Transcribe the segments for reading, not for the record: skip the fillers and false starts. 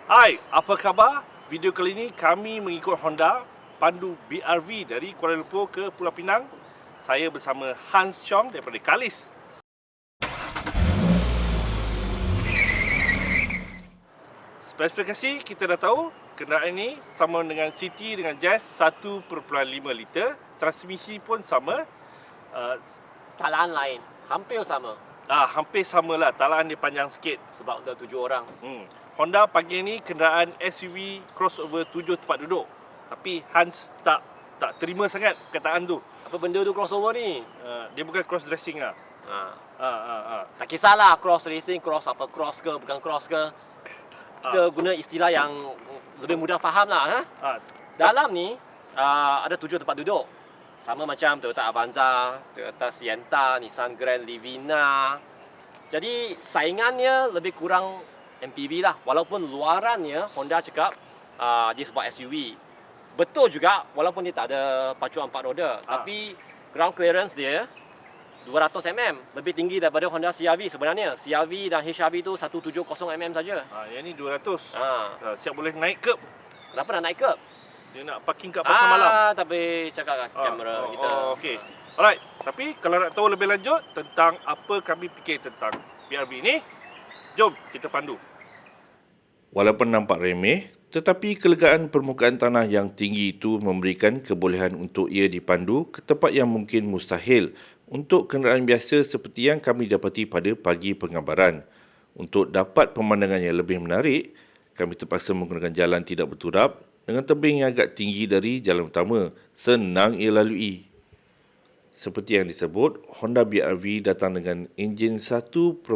Hai, apa khabar? Video kali ini kami mengikut Honda pandu BRV dari Kuala Lumpur ke Pulau Pinang. Saya bersama Hans Chong daripada Kalis. Spesifikasi kita dah tahu, kenderaan ini sama dengan City dengan Jazz 1.5 liter. Transmisi pun sama. Talaan lain, hampir sama Hampir samalah, talaan dia panjang sikit. sebab ada 7 orang. Honda panggil ni kenderaan SUV crossover 7 tempat duduk. Tapi Hans tak terima sangat perkataan tu. Apa benda tu crossover ni? Dia bukan cross dressing lah. Tak kisahlah cross racing, cross apa, cross ke bukan cross ke. Kita guna istilah yang lebih mudah faham lah. Dalam ni ada 7 tempat duduk. Sama macam Toyota Avanza, Toyota Sienta, Nissan Grand Livina. Jadi saingannya lebih kurang MPV lah. Walaupun luarannya Honda cakap dia sebuah SUV. Betul juga walaupun dia tak ada pacuan 4 roda. Tapi ground clearance dia 200 mm. Lebih tinggi daripada Honda CR-V sebenarnya. CR-V dan HR-V tu 170 mm saja. Yang ni 200. Siap boleh naik curb. Kenapa nak naik curb? Dia nak parking kat pasar malam. Tapi cakap kamera kita. Okey. Alright. Tapi kalau nak tahu lebih lanjut tentang apa kami fikir tentang BRV ni, jom kita pandu. Walaupun nampak remeh, tetapi kelegaan permukaan tanah yang tinggi itu memberikan kebolehan untuk ia dipandu ke tempat yang mungkin mustahil untuk kenderaan biasa seperti yang kami dapati pada pagi penggambaran. Untuk dapat pemandangan yang lebih menarik, kami terpaksa menggunakan jalan tidak berturap dengan tebing yang agak tinggi dari jalan utama. Senang ia lalui. Seperti yang disebut, Honda BRV datang dengan enjin 1.5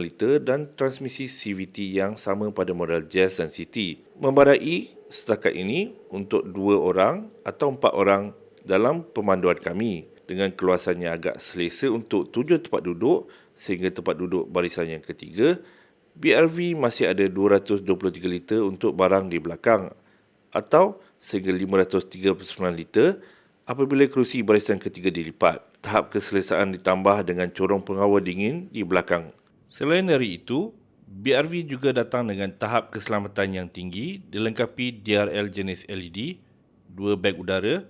liter dan transmisi CVT yang sama pada model Jazz dan City. Memadai setakat ini untuk 2 orang atau 4 orang dalam pemanduan kami dengan keluasan yang agak selesa untuk 7 tempat duduk sehingga tempat duduk barisan yang ketiga. BRV masih ada 223 liter untuk barang di belakang atau sehingga 539 liter apabila kerusi barisan ketiga dilipat. Tahap keselesaan ditambah dengan corong pengawal dingin di belakang. Selain dari itu, BRV juga datang dengan tahap keselamatan yang tinggi dilengkapi DRL jenis LED, 2 beg udara,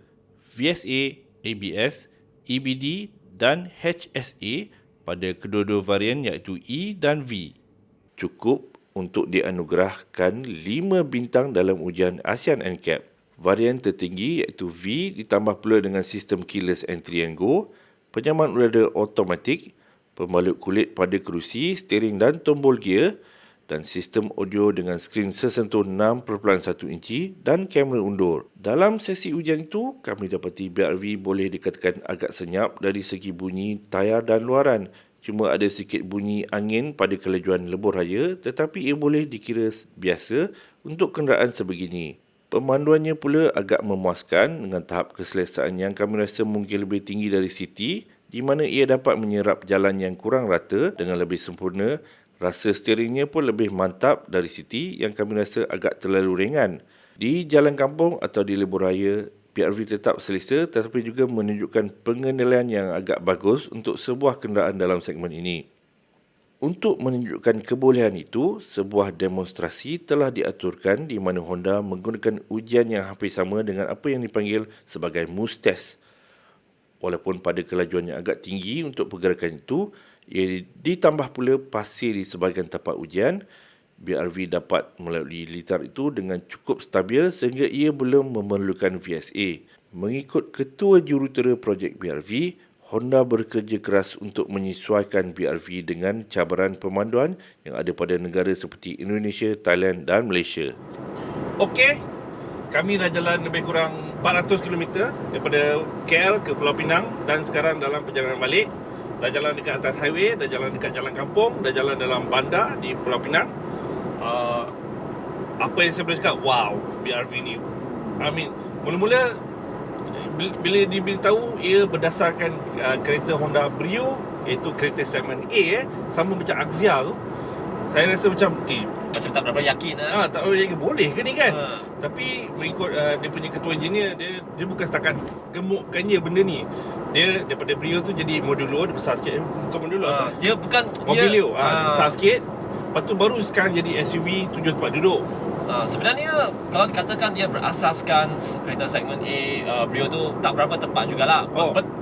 VSA, ABS, EBD dan HSA pada kedua-dua varian iaitu E dan V. Cukup untuk dianugerahkan 5 bintang dalam ujian ASEAN NCAP. Varian tertinggi iaitu V ditambah pula dengan sistem keyless entry and go, penyaman udara automatik, pembalut kulit pada kerusi, steering dan tombol gear dan sistem audio dengan skrin sesentuh 6.1 inci dan kamera undur. Dalam sesi ujian itu, kami dapati BRV boleh dikatakan agak senyap dari segi bunyi tayar dan luaran. Cuma ada sedikit bunyi angin pada kelajuan lebur raya tetapi ia boleh dikira biasa untuk kenderaan sebegini. Pemanduannya pula agak memuaskan dengan tahap keselesaan yang kami rasa mungkin lebih tinggi dari City di mana ia dapat menyerap jalan yang kurang rata dengan lebih sempurna. Rasa steeringnya pun lebih mantap dari City yang kami rasa agak terlalu ringan. Di jalan kampung atau di lebuh raya, BRV tetap selesa tetapi juga menunjukkan pengendalian yang agak bagus untuk sebuah kenderaan dalam segmen ini. Untuk menunjukkan kebolehan itu, sebuah demonstrasi telah diaturkan di mana Honda menggunakan ujian yang hampir sama dengan apa yang dipanggil sebagai Moose Test. Walaupun pada kelajuan yang agak tinggi untuk pergerakan itu, ia ditambah pula pasir di sebahagian tempat ujian, BRV dapat melalui litar itu dengan cukup stabil sehingga ia belum memerlukan VSA. Mengikut Ketua Jurutera Projek BRV, Honda bekerja keras untuk menyesuaikan BRV dengan cabaran pemanduan yang ada pada negara seperti Indonesia, Thailand dan Malaysia. Okey, kami dah jalan lebih kurang 400 km daripada KL ke Pulau Pinang dan sekarang dalam perjalanan balik. Dah jalan dekat atas highway, dah jalan dekat jalan kampung, dah jalan dalam bandar di Pulau Pinang. Apa yang saya boleh cakap, wow, BRV ni, mula-mula bila diberitahu ia berdasarkan kereta Honda Brio, iaitu kereta segmen A, sama macam Axia tu, saya rasa macam Macam tak berapa yakin tak berapa yakin boleh ke ni kan. Tapi mengikut dia punya ketua engineer, dia bukan setakat gemukkannya benda ni. Dia daripada Brio tu jadi Modulo, dia besar sikit. Bukan Modulo apa? Dia bukan Mobilio, dia besar sikit. Lepas tu baru sekarang jadi SUV 7 tempat duduk. Sebenarnya kalau dikatakan dia berasaskan kereta segmen A, Brio tu tak berapa tepat jugalah.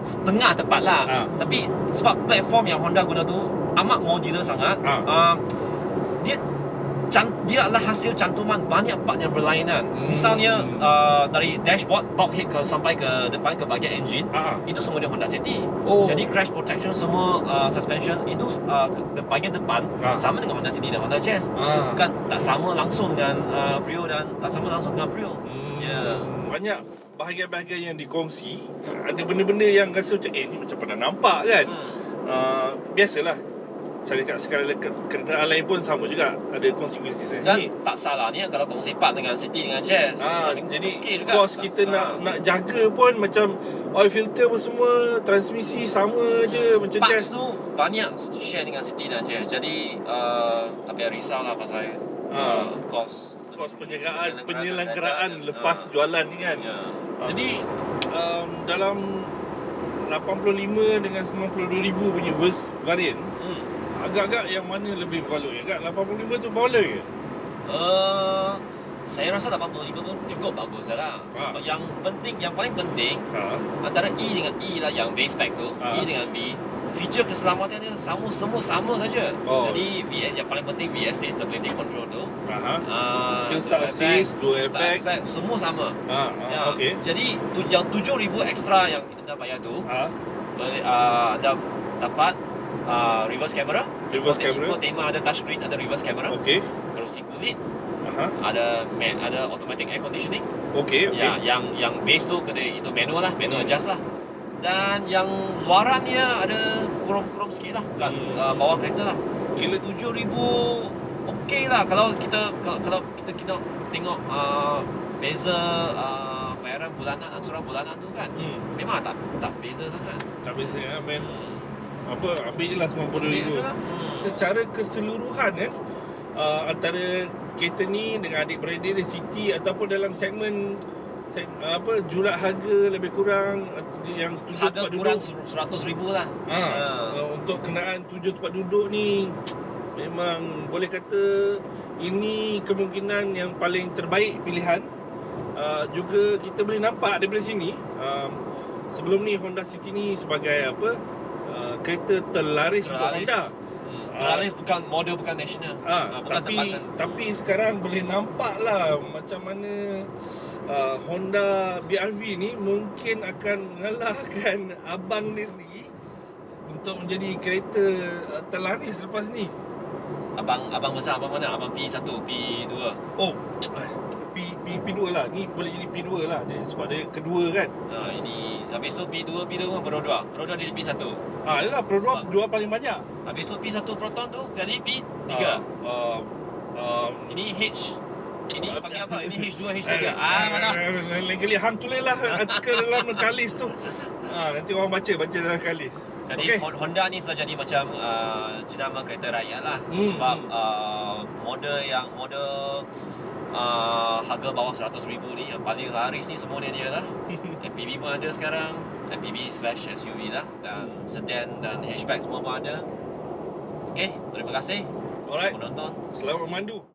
Setengah tepat lah. Tapi sebab platform yang Honda guna tu amat modular sangat. Dia adalah hasil cantuman banyak part yang berlainan. Misalnya dari dashboard, bulk head sampai ke depan ke bahagian engine, itu semua dia Honda City. Jadi crash protection semua, suspension itu bahagian depan sama dengan Honda City dan Honda Jazz. Bukan tak sama langsung dengan Brio dan tak sama langsung dengan Brio. Banyak bahagian-bahagian yang dikongsi. Ada benda-benda yang rasa macam ni macam pernah nampak kan. Biasalah. Saya dekat sekarang kenderaan lain pun sama juga, ada konsekuensi sendiri. Dan tak salahnya kalau kongsi part dengan City dengan Jazz. Jadi kos kita nak jaga pun macam oil filter pun semua, transmisi sama je macam Parts Jazz. tu banyak share dengan City dan Jazz. Jadi tak payah risau lah pasal kos penyelenggaraan lepas jualan ni kan. Jadi dalam 85 dengan 92,000 punya varian, agak-agak yang mana lebih berbaloi? Agak 85 tu berbaloi ke? Saya rasa 85 pun cukup bagus lah. Sebab yang paling penting antara E dengan E lah yang base spec tu, E dengan V, feature keselamatan dia semua sama saja. Jadi VS yang paling penting VSA stability control tu. Hill start assist, dual airbag, semua sama. Okey. Jadi yang 7,000 extra yang kita bayar tu, anda dapat reverse camera. Infotainment ada touchscreen, ada reverse camera. Kerusi kulit. Ada automatic air conditioning. Yang base tu itu manual lah, manual adjust lah. Dan yang luarannya ada krom-krom sikit lah kat bawah kereta lah. Kira 7,000 okey lah kalau kita tengok beza bayaran bulanan, ansuran bulanan tu kan. Memang tak beza sangat. Tak beza kan, ambil je lah 92,000. Secara keseluruhan kan, antara kereta ni dengan adik-beradik dia City ataupun dalam segmen jurat harga lebih kurang yang 7 harga tempat kurang duduk 100,000 lah. Untuk kenderaan 7 tempat duduk ni memang boleh kata ini kemungkinan yang paling terbaik pilihan. Juga kita boleh nampak daripada sini, sebelum ni Honda City ni sebagai kereta terlaris untuk Honda. Terlaris bukan model, bukan nasional. Tapi sekarang boleh nampak lah macam mana Honda BRV ni mungkin akan mengalahkan abang dia sendiri untuk menjadi kereta terlaris lepas ni. Abang besar abang mana? Abang P1, P2. P2 lah. Ni boleh jadi P2 lah. Jadi sebab dia kedua kan. Ini habis tu P2 kan Pro 2. Pro 2 dia P1. Yalah Pro 2 jual paling banyak. Habis tu P1 Proton tu jadi P3. Ini H. Ini panggil apa? Ini H2, H3. Mana? Lain kali hang tulislah artikel dalam Kalis tu. Nanti orang baca dalam Kalis. Jadi Honda ni sudah jadi macam jenama kereta rakyat lah. Sebab model harga bawah 100,000 ni yang paling laris ni semua dia lah. MPV pun ada sekarang, MPV/SUV lah, dan sedan dan hatchback semua pun ada. Okey, terima kasih Alright. penonton. Selamat memandu.